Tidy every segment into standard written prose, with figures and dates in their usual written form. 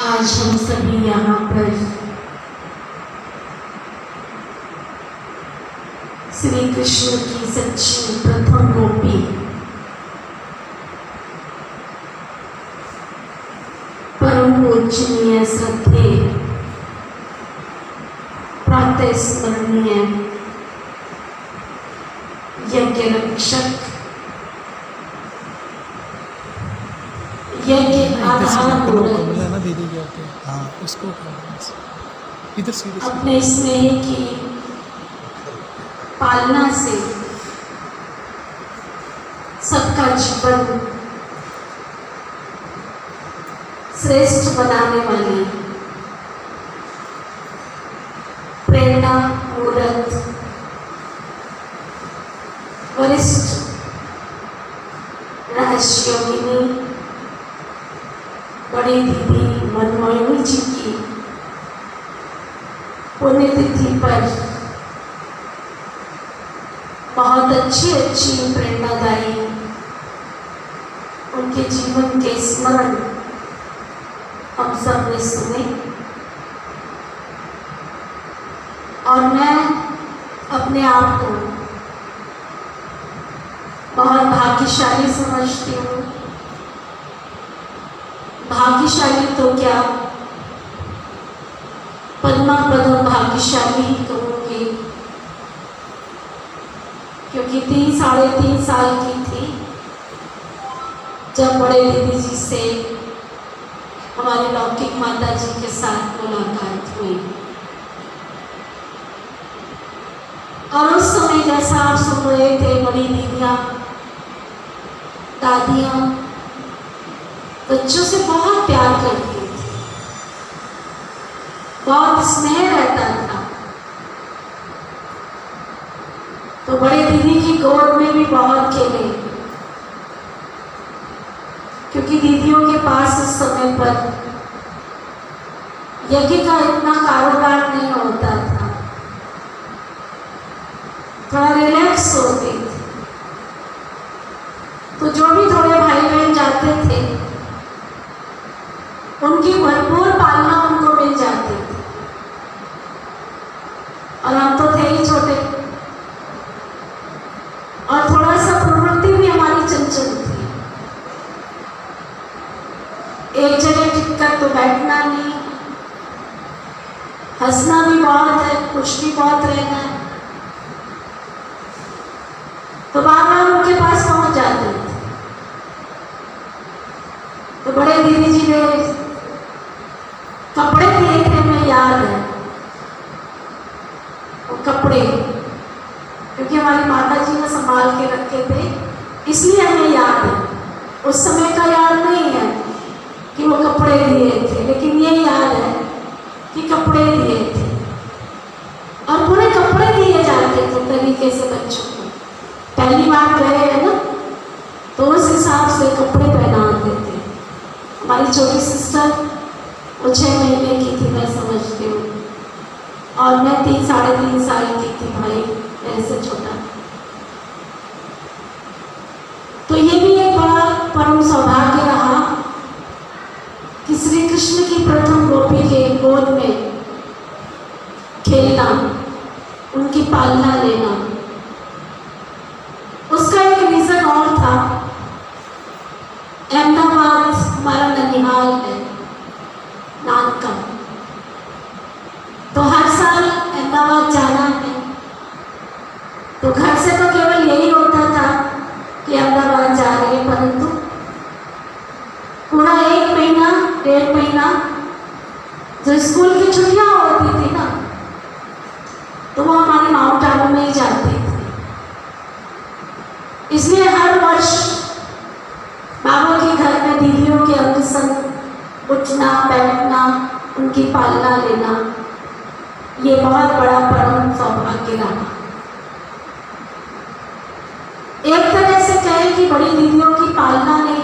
आज हम सभी यहाँ पर श्री कृष्ण की सच्ची प्रथम गोपी परम पूजनीय श्रद्धे प्रातः स्मरणीय यज्ञ रक्षक यज्ञ आधार अपने स्नेह की पालना से सबका जीवन श्रेष्ठ बनाने वाली प्रेरणा मूर्त वरिष्ठ रहस्योगिनी बड़ी दीदी मनमोहिनी जी की पुण्यतिथि पर बहुत अच्छी प्रेरणादायी उनके जीवन के स्मरण हम सब ने सुने और मैं अपने आप को बहुत भाग्यशाली समझती हूँ। भाग्यशाली तो क्या, पद्म भाग्यशाली ही कहूँगी, क्योंकि 3-3.5 साल की थी जब बड़े दीदी जी से हमारी लौकिक माता जी के साथ मुलाकात हुई। और उस समय जैसा आप सुन रहे थे, बड़ी दीदियाँ दादियाँ बच्चों से बहुत प्यार करती थी, बहुत स्नेह रहता था। तो बड़े दीदी की गोद में भी बहुत खेले, क्योंकि दीदियों के पास उस समय पर यज्ञ का इतना कारोबार नहीं होता था, थोड़ा रिलैक्स होती थी। तो जो भी थोड़े भाई बहन जाते थे उनकी भरपूर पालना उनको मिल जाती थी। और हम तो थे ही छोटे, और थोड़ा सा प्रवृत्ति भी हमारी चंचल थी, एक जगह टिककर तो बैठना नहीं, हंसना भी बहुत है, खुश भी बहुत रहना है। तो बार-बार उनके पास पहुंच जाते थे। तो बड़े दीदी जी ने कपड़े दिए थे, हमें याद है वो कपड़े, क्योंकि हमारी माता जी ने संभाल के रखे थे, इसलिए हमें याद है। उस समय का याद नहीं है कि वो कपड़े दिए थे, लेकिन ये याद है कि कपड़े दिए थे। और पूरे कपड़े दिए जाते थे तरीके से बच्चों को, पहली बार गए हैं ना, तो उस हिसाब से कपड़े पहनाते थे। हमारी छोटी सिस्टर वो 6 महीने की थी, मैं समझती हूँ, और मैं 3-3.5 साल की थी, भाई मेरे से छोटा। तो ये भी एक बड़ा परम सौभाग्य रहा कि श्री कृष्ण की प्रथम गोपी के गोद में खेलना, उनकी पालना लेना। उसका एक रीज़न और था, अहमदाबाद हमारा ननिहाल है, नानका, तो हर साल अहमदाबाद जाना है। तो घर से तो केवल यही होता था कि अहमदाबाद जा रहे हैं, परंतु पूरा 1 महीना 1.5 महीना जो स्कूल की छुट्टियां होती थी ना, तो वो हमारे माउंट आबू में ही जाते थे। इसलिए हर वर्ष बाबा के घर में दीदियों के अंग संग उठना बैठना, उनकी पालना लेना, ये बहुत बड़ा परम सौभाग्य रहा। एक तरह से कहें कि बड़ी दीदियों की पालना ने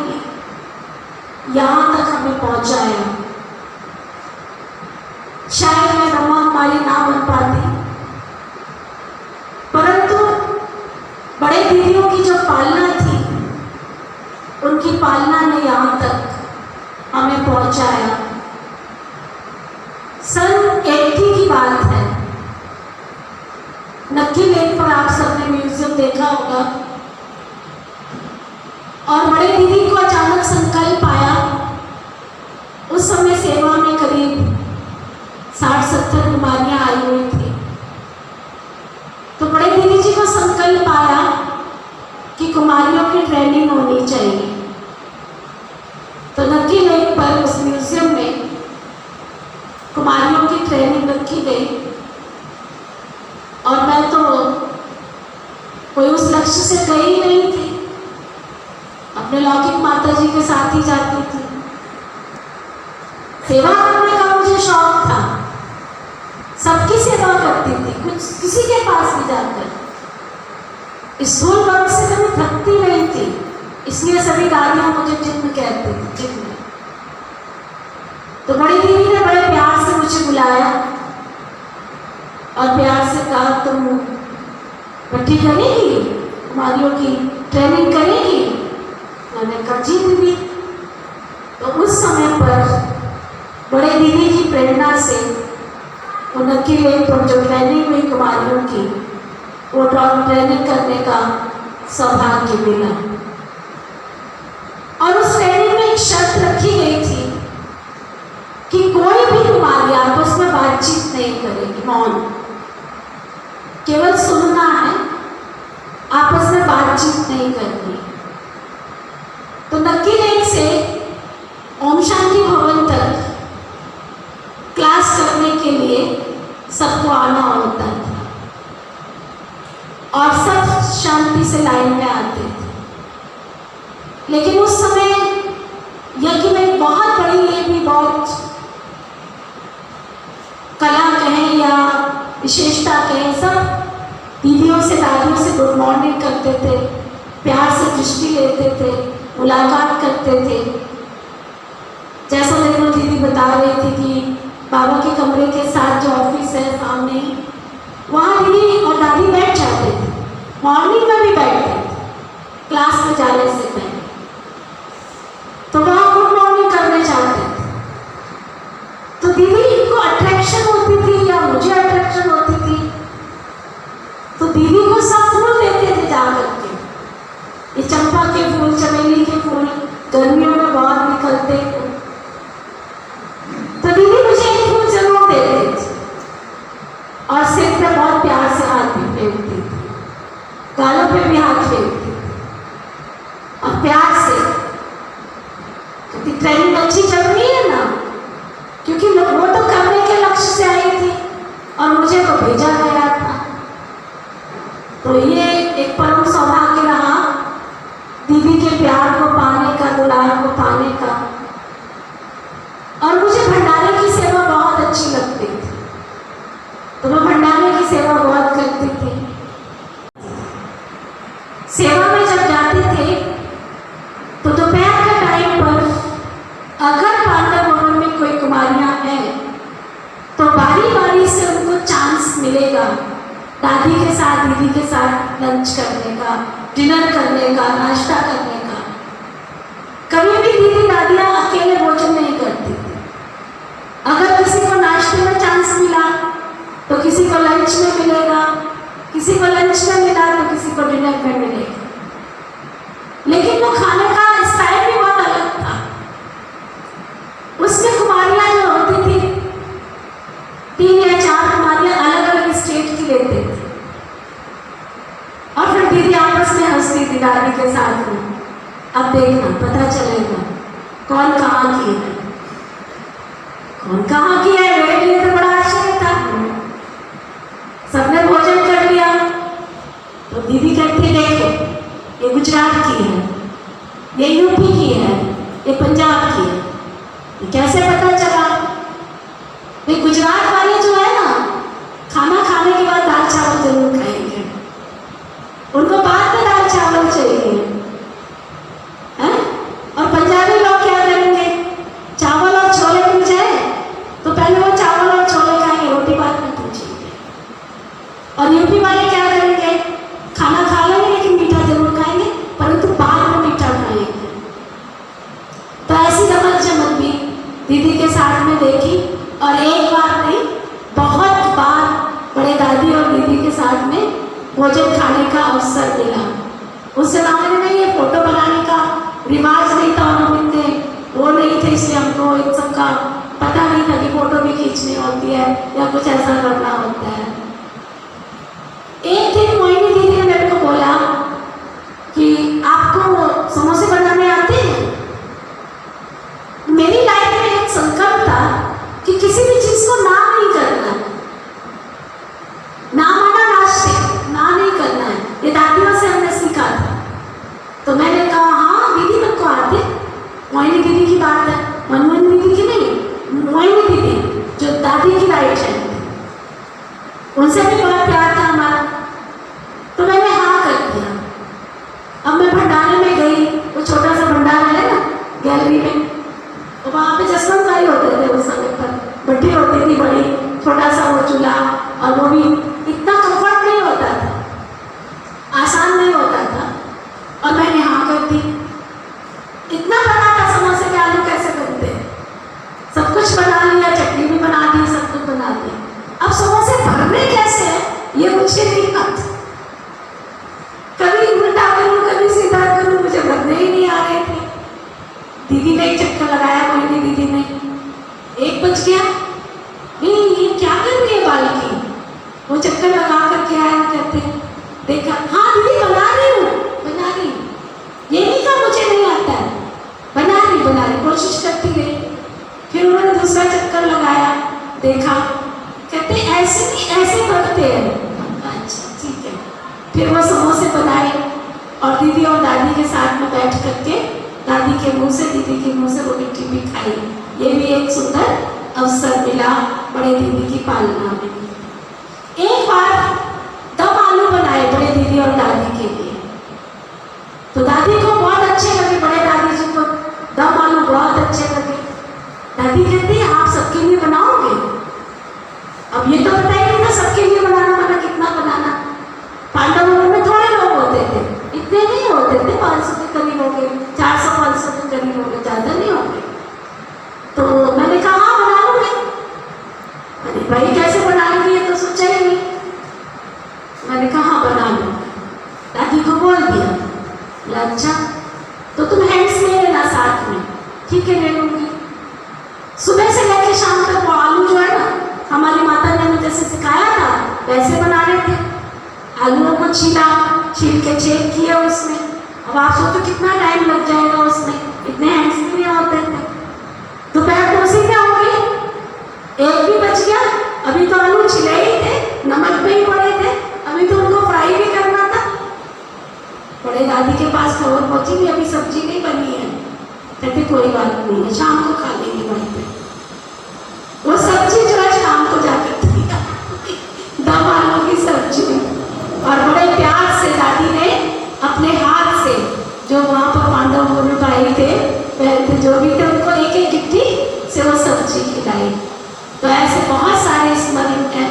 यहाँ तक हमें पहुँचाया। शायद मैं ब्रह्मा कुमारी ना बन पाती, परंतु बड़े दीदियों की जो पालना थी, उनकी पालना ने यहाँ तक हमें पहुँचाया। नक्की लेक पर आप सबने म्यूजियम देखा होगा। और बड़े दीदी को अचानक संकल्प आया, उस समय सेवा में करीब 60-70 बीमारियां आई हुई थी। तो बड़े दीदी जी को संकल्प आया कि कुमारियों की ट्रेनिंग होनी चाहिए। तो नक्की लेक पर उस म्यूजियम में कुमारियों की ट्रेनिंग रखी गई। और मैं तो कोई उस लक्ष्य से गई नहीं थी, अपने लौकिक माता जी के साथ ही जाती थी। सेवा करने का मुझे शौक था, सबकी सेवा करती थी, कुछ किसी के पास भी जाकर। स्कूल वर्ग से कभी थकती नहीं थी, इसलिए सभी दादियां मुझे चिन्ह कहती थी, चिन्ह। तो बड़ी दीदी ने बड़े प्यार से मुझे बुलाया और प्यार से कहा, तुम पट्टी करेगी, कुमारियों की ट्रेनिंग करेगी? मैंने कहा जी दीदी। तो उस समय पर बड़े दीदी की प्रेरणा से वो नक्की लेक पर जो ट्रेनिंग हुई कुमारियों की, वो ट्रेनिंग करने का सौभाग्य मिला। और उस ट्रेनिंग में एक शर्त रखी गई थी कि कोई भी कुमारी आपस में बातचीत नहीं करेगी, मौन, केवल सुनना है, आपस में बातचीत नहीं करनी। तो नक्की लेक से ओम शांति भवन तक क्लास करने के लिए सबको आना होता था और सब शांति से लाइन में आते थे। लेकिन उस समय यज्ञ में बहुत बड़ी, ये भी बहुत कला कहें या विशेषता कहें, सब दीदियों से दादियों से गुड मॉर्निंग करते थे, प्यार से दृष्टि लेते थे, मुलाकात करते थे। जैसा देखो दीदी बता रही थी कि बाबा के कमरे के साथ जो ऑफिस है सामने, वहाँ दीदी और दादी बैठ जाते थे, मॉर्निंग में भी बैठते थे क्लास में जाने से पहले। तो वहाँ गुड मॉर्निंग करने जाते थे। तो दीदी को अट्रैक्शन होती थी या मुझे अट्रैक्शन होती थी, तो दीदी को सब फूल देते थे जा करके। ये चंपा के फूल, चमेली के फूल गर्मियों में बहुत निकलते हैं, तो दीदी मुझे एक फूल जरूर देते थे और सिर पे बहुत प्यार से हाथ भी फेरती थी, गालों पे भी हाथ फेरती थी और प्यार से, क्योंकि ट्रेनिंग अच्छी चल रही है ना, क्योंकि वो तो करने के लक्ष्य से आई थी और मुझे तो भेजा गया था। तो ये एक परम सौभाग्य रहा दीदी के प्यार को पाने का, दुलार को पाने का। और मुझे भंडारे की सेवा बहुत अच्छी लगती थी, तो मैं भंडारे की सेवा बहुत करती थी। सेवा में जब जाते थे तो दोपहर के टाइम पर अगर पांडव भवन में कोई कुमारियां हैं तो बारी बारी से उनको चांस मिलेगा दादी के साथ, दीदी के साथ लंच करने का, डिनर करने का, नाश्ता करने का। कभी भी दीदी दादियाँ अकेले भोजन नहीं करती थी। अगर किसी को नाश्ते में चांस मिला तो किसी को लंच में मिलेगा, किसी को लंच में मिला तो किसी को डिनर में मिलेगा। लेकिन वो खाने का स्टाइल भी बहुत अलग था। उसमें कुमारियाँ जो होती थी, 3 या 4 कुमारियाँ अलग अलग स्टेट की लेते थे और फिर दीदी आपस में हंसती थी दादी के साथ में। अब देखना पता चलेगा कौन कहाँ की है, कौन कहाँ की है। मेरे लिए तो बड़ा आश्चर्य था। सबने भोजन कर लिया तो दीदी कहती देखो ये गुजरात की है, ये यूपी की है, ये पंजाब की है। ये कैसे पता चला? ये गुजरात वाले जो है ना, खाना खाने के बाद दाल चावल जरूर खाएंगे, उनको बाद में दाल चावल चाहिए है? और पंजाबी लोग क्या करेंगे, चावल और छोले मिल जाए तो पहले वो चावल और छोले खाएंगे, रोटी बाद में पूछेंगे। और यूपी वाले क्या करेंगे, खाना खा लेंगे लेकिन मीठा जरूर खाएंगे, परंतु बाद में मीठा खाएंगे। तो ऐसी रमत जमत भी दीदी के साथ में देखी और एक बार नहीं बहुत बार बड़े दादी और दीदी के साथ में भोजन खाने का अवसर मिला। उस जमाने में ये फोटो बनाने का रिवाज नहीं था और हम इतने वो नहीं थे, इसलिए हमको इन सब का पता नहीं था कि फोटो भी खींचनी होती है या कुछ ऐसा करना होता है। एक दिन मोहिनी दीदी ने मेरे को बोला कि आपको समोसे बनाने आते हैं? मेरी लाइफ में एक संकल्प था कि किसी भी चीज को ना नहीं करना है, ना माना नाश्ते, ना नहीं करना है। ये दादियों से हमने सीखा था। तो मैंने कहा हाँ दीदी मेरे को आते। मोहिनी दीदी की बात है, मनमोहन दीदी की नहीं, मोहिनी दीदी जो दादी की राइट हैंड थी, उनसे भी बड़ा प्यार था हमारा। तो मैंने हाँ कर दिया। अब मैं भंडारे में गई, वो छोटा सा भंडारा है ना गैलरी में, तो वहाँ पे जसवंत भाई होते थे उस समय पर, भट्टी होती थी बड़ी, छोटा सा वो चूल्हा, और वो भी इतना कंफर्ट नहीं होता था, आसान नहीं होता था। और मैंने हाँ कर दी। इतना पता था समोसे के आलू कैसे बनते हैं, सब कुछ बना लिया, चटनी भी बना दी, सब कुछ बना दिया। अब समोसे भरने कैसे है ये मुझे नहीं पता। कभी उल्टा करूँ कभी सीधा करूँ, मुझे भरने ही नहीं आ रहे थे। दीदी ने एक चक्कर लगाया, मोहिनी दीदी ने, 1 बज गया, ये क्या कर रही है बालकी? वो चक्कर लगा कर के आया, कहते देखा हाँ दीदी बना रही हूँ, बना रही। ये नहीं कहा मुझे नहीं आता है, बना रही कोशिश करती रही। फिर उन्होंने दूसरा चक्कर लगाया, देखा, कहते ऐसे नहीं ऐसे करते हैं। अच्छा ठीक है। फिर वो समोसे बनाए और दीदी और दादी के साथ में बैठ करके दादी के मुंह से, दीदी के मुंह से वो लिट्टी भी खाई। ये भी एक सुंदर अवसर मिला बड़े दीदी की पालना में। एक बार दम आलू बनाए बड़े दीदी और दादी के लिए, तो दादी को बहुत अच्छे लगे, बड़े दादी जी को दम आलू बहुत अच्छे लगे। दादी कहती है आप सबके लिए बनाओगे? अब ये तो पता ही नहीं था सबके लिए बनाना माना कितना बनाना। पांडवों में थोड़े लोग होते थे, इतने नहीं होते थे, 500 के करीब हो गए, 400-500 के करीब हो गए, ज्यादा नहीं हो गए। तो मैंने कहा हाँ बना लूंगी। अरे भाई कैसे बनाएंगे ये तो सोचा ही नहीं। मैंने कहा हाँ बना लूंगी। दादी को बोल दिया, अच्छा तो तुम हैंड्स ले लेना साथ में। ठीक है ले लूंगी। सुबह से लेकर शाम तक वो आलू जो है ना, हमारी माता ने हमें जैसे सिखाया था वैसे बना रहे थे। आलूओं को छीला, छील के चेक किया उसमें। अब आप सोचो कितना टाइम लग जाएगा उसमें, इतने हैंड्स भी नहीं होते थे। दोपहर को उसी में हो गई, 1 भी बच गया। अभी तो आलू छिले ही थे, नमक पे ही पड़े थे, अभी तो उनको फ्राई भी करना था। बड़े दादी के पास खबर पहुंची भी अभी सब्जी नहीं बनी है। कहते कोई बात नहीं है, शाम को खा लेंगे वहीं पे। वो सब्जी जो है शाम को जाकर दम आलू की सब्जी, और बड़े प्यार से दादी ने अपने हाथ से जो वहाँ पर पांडव भाई थे, बहन थे, जो भी थे, उनको एक एक गिट्टी से वो सब्जी खिलाई। तो ऐसे बहुत सारे स्मरण हैं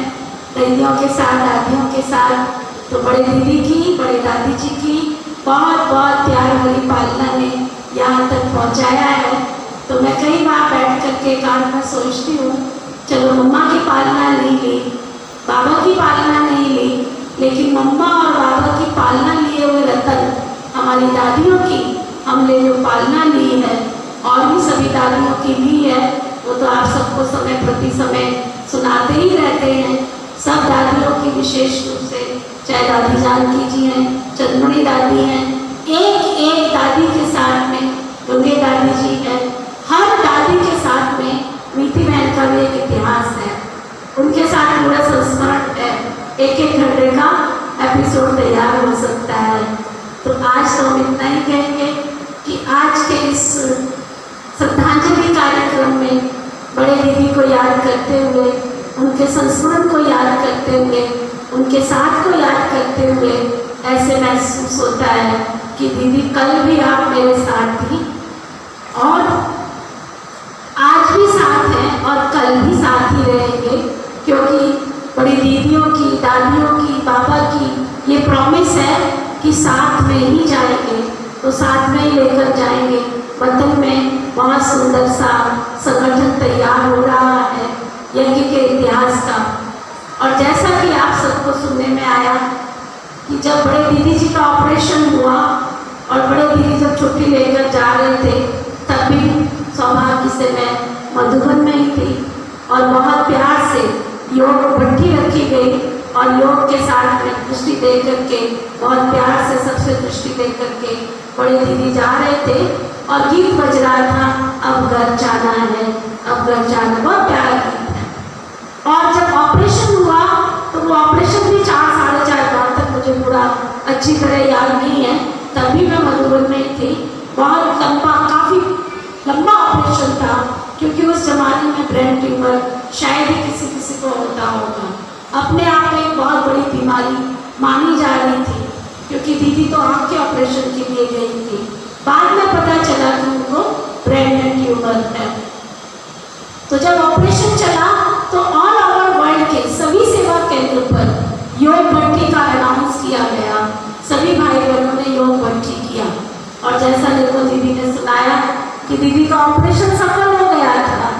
दीदियों के साथ, दादियों के साथ। तो बड़े दीदी की, बड़े दादी जी की बहुत बहुत प्यार भरी पालना ने यहाँ तक पहुँचाया है। तो मैं कई बार बैठ करके एकांत में सोचती हूँ, चलो मम्मा की पालना नहीं ली, बाबा की पालना नहीं ली, लेकिन मम्मा और बाबा की पालना लिए हुए रतन हमारी दादियों की हमने जो पालना ली है, और भी सभी दादियों की ली है, वो तो आप सबको समय प्रति समय सुनाते ही रहते हैं। सब दादियों की विशेष रूप से, चाहे दादी जानकी जी हैं, चंद्रमणि दादी हैं, एक एक दादी के साथ में गंगे दादी जी हैं, हर दादी के साथ में मीठी बहन का भी एक इतिहास है, उनके साथ पूरा संस्मरण है। एक एक घंटे का एपिसोड तैयार हो सकता है। तो आज तो हम इतना ही कहेंगे कि आज के इस श्रद्धांजलि कार्यक्रम में बड़े दीदी को याद करते हुए, उनके संस्मरण को याद करते हुए, उनके साथ को याद करते हुए ऐसे महसूस होता है कि दीदी कल भी आप मेरे साथ थी और आज भी साथ हैं और कल भी साथ ही रहेंगे, क्योंकि बड़ी दीदियों की, दादियों की, बाबा की ये प्रॉमिस है कि साथ में ही जाएंगे, तो साथ में ही लेकर जाएंगे। वतन में बहुत सुंदर सा संगठन तैयार हो रहा है यज्ञ के इतिहास का, और जैसा कि ऑपरेशन हुआ और बड़े दीदी जब छुट्टी लेकर जा रहे थे तब भी सौभाग्य से मैं मधुबन में ही थी और बहुत प्यार से योग भट्टी रखी गई और योग के साथ में दृष्टि दे करके बहुत प्यार से सबसे दृष्टि दे करके बड़े दीदी जा रहे थे और गीत बज रहा था, अब घर जाना है, अब घर जाना, बहुत प्यारा गीत है। और जब ऑपरेशन हुआ तो वो ऑपरेशन भी 4-4.5 बार तक मुझे पूरा अच्छी तरह याद नहीं है, तभी मैं मधुबन में थी। बहुत लंबा, काफ़ी लंबा ऑपरेशन था क्योंकि उस जमाने में ब्रेन ट्यूमर शायद ही किसी किसी को होता होगा। अपने आप में एक बहुत बड़ी बीमारी मानी जा रही थी क्योंकि दीदी तो आँख के ऑपरेशन के लिए गई थी। बाद में पता चला कि उनको ब्रेन में ट्यूमर है। तो जब ऑपरेशन चला तो ऑल ओवर वर्ल्ड के सभी सेवा केंद्र पर योग भट्टी का अनाउंस किया गया। सभी भाई बहनों ने योग भट्टी किया और जैसा देखो दीदी ने सुनाया कि दीदी का ऑपरेशन सफल हो गया था।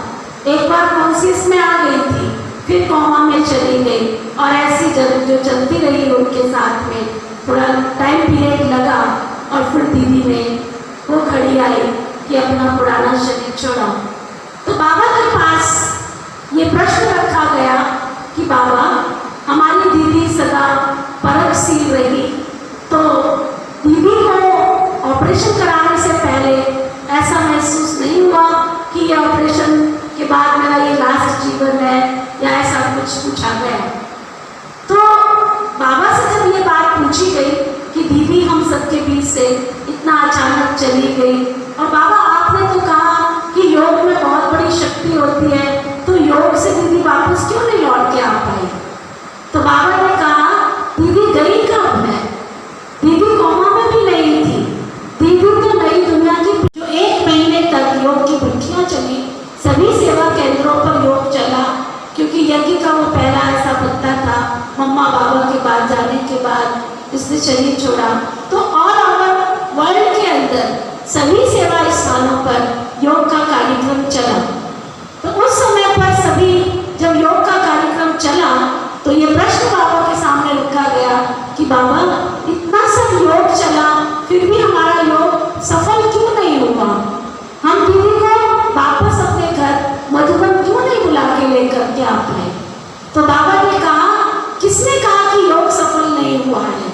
एक बार कॉन्शियस में आ गई थी, फिर कोमा में चली गई और ऐसी जो चलती रही उनके साथ में थोड़ा टाइम पीरियड लगा और फिर दीदी ने वो खड़ी आई कि अपना पुराना शरीर छोड़ा। तो बाबा के पास ये प्रश्न रखा गया कि बाबा, हमारी दीदी सदा परखशील रही, तो दीदी को ऑपरेशन कराने से पहले ऐसा महसूस नहीं हुआ कि ये ऑपरेशन के बाद मेरा ये लास्ट जीवन है या ऐसा कुछ पूछा गया? तो बाबा से जब ये बात पूछी गई कि दीदी हम सबके बीच से इतना अचानक चली गई और बाबा आपने तो कहा कि योग में बहुत बड़ी शक्ति होती है, तो योग से दीदी वापस क्यों नहीं लौट के आ पाई? तो बाबा ने कहा दीदी गई कब है? दीदी कोमा में भी नहीं थी। दीदी तो नई दुनिया की जो 1 महीने तक योग की भट्टियाँ चली, सभी सेवा केंद्रों पर योग चला क्योंकि यज्ञ का वो पहला ऐसा बच्चा था मम्मा बाबा के पास जाने के बाद इसने शरीर छोड़ा। तो ऑल ओवर वर्ल्ड के अंदर सभी सेवा स्थानों पर योग का कार्यक्रम चला। तो उस समय पर सभी जब योग का कार्यक्रम चला तो ये प्रश्न बाबा के सामने रखा गया कि बाबा इतना सब योग चला फिर भी हमारा योग सफल क्यों नहीं हुआ? हम दीदी को वापस अपने घर मधुबन क्यों नहीं बुला के लेकर के आ पाए? तो बाबा ने कहा, किसने कहा कि योग सफल नहीं हुआ है?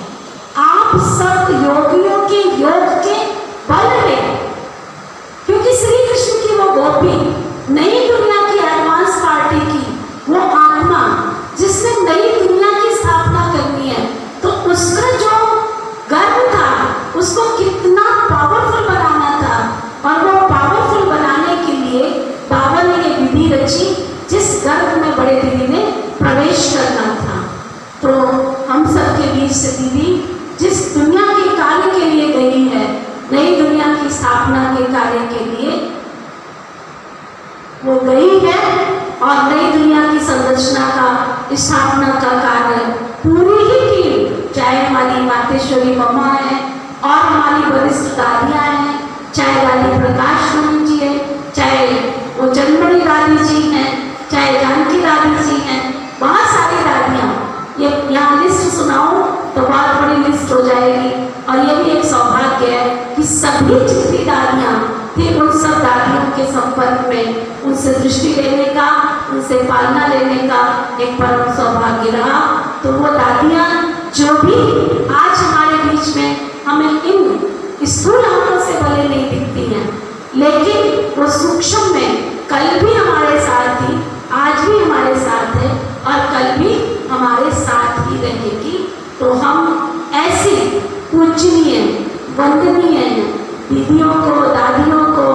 आप सब योगियों के योग के बल में, क्योंकि श्री कृष्ण की वो गोपी, नई दुनिया की एडवांस पार्टी की वो आत्मा जिसने नई दुनिया की स्थापना करनी है, तो उसका जो गर्व था उसको कितना पावरफुल बनाना था और वो पावरफुल बनाने के लिए बाबा ने ये विधि रची जिस गर्भ में बड़े दीदी ने प्रवेश करना था। तो हम सब के बीच से दीदी जिस दुनिया के कार्य के लिए गई है, नई दुनिया की स्थापना के कार्य के लिए वो गई है और नई दुनिया की संरचना का स्थापना का कार्य पूरी ही टीम, चाहे हमारी मातेश्वरी मम्मा है और हमारी वरिष्ठ दादियाँ हैं, चाहे दादी प्रकाश मणि जी है, चाहे वो जन्मणी दादी जी हैं, चाहे जानकी दादी जी हैं, बहुत सारी दादियाँ। ये यहाँ लिस्ट सुनाऊँ तो बहुत बड़ी लिस्ट हो जाएगी और ये भी एक सौभाग्य है कि सभी जितनी दादियाँ थी उन सब दादियों के संपर्क में उनसे दृष्टि लेने का, उनसे पालना लेने का एक परम सौभाग्य रहा। तो वो दादियाँ जो भी आज हमारे बीच में हमें इन स्थूल आंखों से भले नहीं दिखती हैं, लेकिन वो सूक्ष्म में कल भी हमारे साथ थी, आज भी हमारे साथ है और कल भी हमारे साथ ही रहेगी। तो हम ऐसी पूजनीय वंदनीय दीदियों को, दादियों को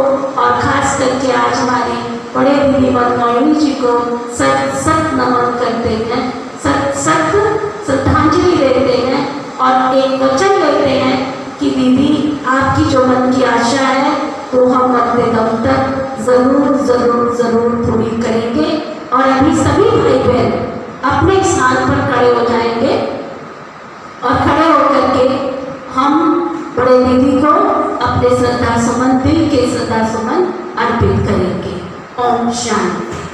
और खास करके आज हमारी बड़े दीदी मनमोहिनी जी को सत सत नमन करते हैं, सत सत श्रद्धांजलि देते हैं और एक वचन लेते हैं कि दीदी आपकी जो मन की आशा है तो हम अपने दम तक जरूर जरूर जरूर पूरी करेंगे। और अभी सभी भाई बहन अपने स्थान पर खड़े हो जाएंगे और खड़े होकर के हम बड़े दीदी को अपने श्रद्धा सुमन, दिल के श्रद्धा सुमन अर्पित करेंगे। ओम शांति।